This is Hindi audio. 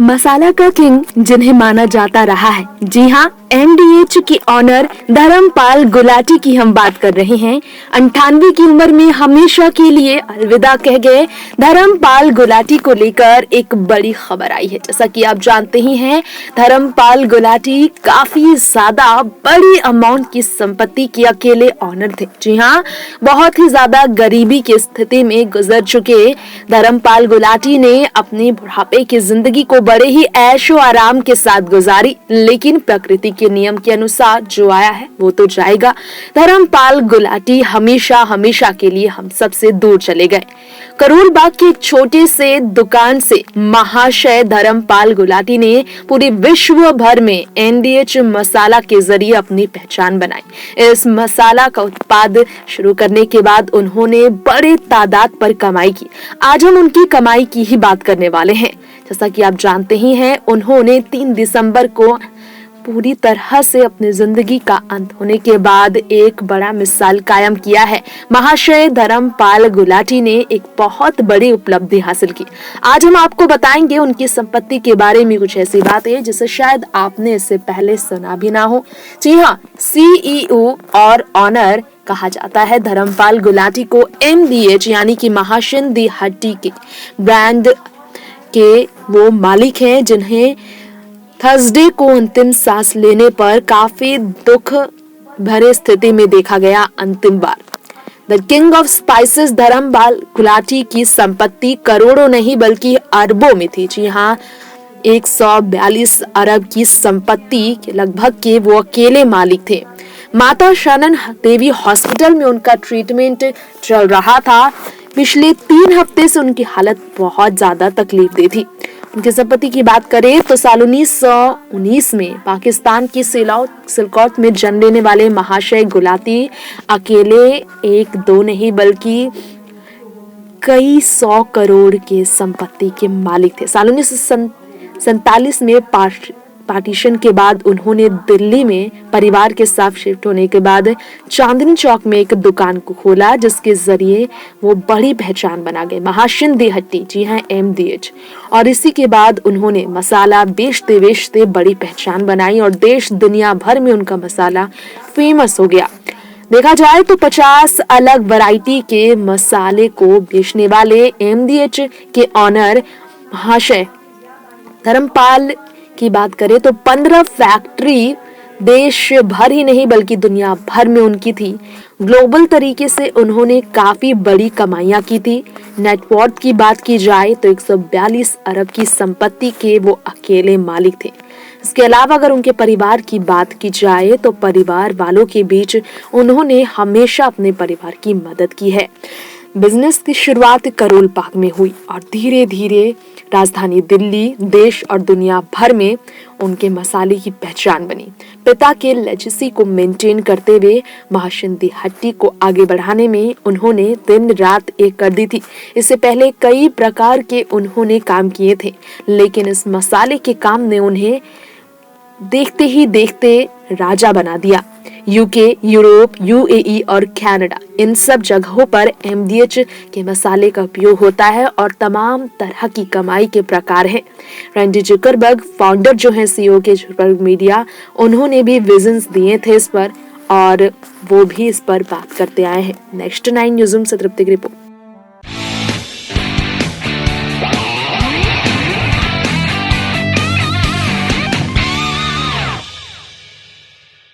मसाला का किंग जिन्हें माना जाता रहा है, जी हाँ, एमडीएच के ऑनर धर्मपाल गुलाटी की हम बात कर रहे हैं। 98 की उम्र में हमेशा के लिए अलविदा कह गए धर्मपाल गुलाटी को लेकर एक बड़ी खबर आई है। जैसा कि आप जानते ही हैं, धर्मपाल गुलाटी काफी ज्यादा बड़ी अमाउंट की संपत्ति के अकेले ऑनर थे। जी हाँ, बहुत ही ज्यादा गरीबी की स्थिति में गुजर चुके धर्मपाल गुलाटी ने अपनी बुढ़ापे की जिंदगी को बड़े ही ऐशो आराम के साथ गुजारी, लेकिन प्रकृति के नियम के अनुसार जो आया है वो तो जाएगा। धर्मपाल गुलाटी हमेशा हमेशा के लिए हम सबसे दूर चले गए। करोल बाग के एक छोटे से दुकान से महाशय धर्मपाल गुलाटी ने पूरे विश्व भर में एमडीएच मसाला के जरिए अपनी पहचान बनाई। इस मसाला का उत्पाद शुरू करने के बाद उन्होंने बड़े तादाद पर कमाई की। आज हम उनकी कमाई की ही बात करने वाले हैं। जैसा कि आप जानते ही हैं, उन्होंने 3 दिसंबर को पूरी तरह से अपनी जिंदगी का अंत होने के बाद एक बड़ा मिसाल कायम किया है। महाशय धर्मपाल गुलाटी ने एक बहुत बड़ी उपलब्धि हासिल की। आज हम आपको बताएंगे उनकी संपत्ति के बारे में कुछ ऐसी बातें जिसे शायद आपने इससे पहले सुना भी ना हो। जी हाँ, सीईओ और ऑनर कहा जाता है धर्मपाल गुलाटी को। एमडीएच यानी कि महाशिंदी हट्टी के ब्रांड के वो मालिक हैं, जिन्हें थर्सडे को अंतिम सांस लेने पर काफी दुख भरे स्थिति में देखा गया अंतिम बार। The king of spices Dharampal Gulati की संपत्ति करोड़ों नहीं बल्कि अरबों में थी। जी हाँ, 142 अरब की संपत्ति के लगभग के वो अकेले मालिक थे। माता शरण देवी हॉस्पिटल में उनका ट्रीटमेंट चल रहा था। पिछले 3 हफ्ते से उनकी हालत बहुत ज्यादा तकलीफ दे थी। उनकी संपत्ति की बात करें तो साल 1919 में पाकिस्तान की सिलकौट में जन्म लेने वाले महाशय गुलाटी अकेले 1-2 नहीं बल्कि कई 100 करोड़ के संपत्ति के मालिक थे। साल 1947 में पार्टीशन के बाद उन्होंने दिल्ली में परिवार के साथ शिफ्ट होने के बाद चांदनी चौक में एक दुकान को खोला, जिसके जरिए वो बड़ी पहचान बना गए। महाशिंदी हट्टी, जी हाँ, एमडीएच। और इसी के बाद उन्होंने मसाला बेचते बेचते बड़ी पहचान बनाई और देश दुनिया भर में उनका मसाला फेमस हो गया। देखा जाए तो 50 अलग वैरायटी के मसाले को बेचने वाले एमडीएच के ऑनर महाशय धर्मपाल की बात करें तो 15 फैक्ट्री देश भर ही नहीं बल्कि दुनिया भर में उनकी थी। ग्लोबल तरीके से उन्होंने काफी बड़ी कमाइयां की थी। नेटवर्थ की बात की जाए तो 142 अरब की संपत्ति के वो अकेले मालिक थे। इसके अलावा अगर उनके परिवार की बात की जाए तो परिवार वालों के बीच उन्होंने हमेशा अपने परिवार की मदद की है। बिजनेस की शुरुआत करोल बाग में हुई और धीरे धीरे राजधानी दिल्ली, देश और दुनिया भर में उनके मसाले की पहचान बनी। पिता के लेजेसी को मेंटेन करते हुए महाशिंदी हट्टी को आगे बढ़ाने में उन्होंने दिन रात एक कर दी थी। इससे पहले कई प्रकार के उन्होंने काम किए थे, लेकिन इस मसाले के काम ने उन्हें देखते ही देखते राजा बना दिया। यूके, यूरोप, यूएई और कनाडा, इन सब जगहों पर एमडीएच के मसाले का उपयोग होता है और तमाम तरह की कमाई के प्रकार हैं। रैंडी जुकरबर्ग, फाउंडर जो है सीईओ के जुकरबर्ग मीडिया, उन्होंने भी विजन्स दिए थे इस पर और वो भी इस पर बात करते आए हैं। नेक्स्ट 9 न्यूज़ से तृप्ति की रिपोर्ट।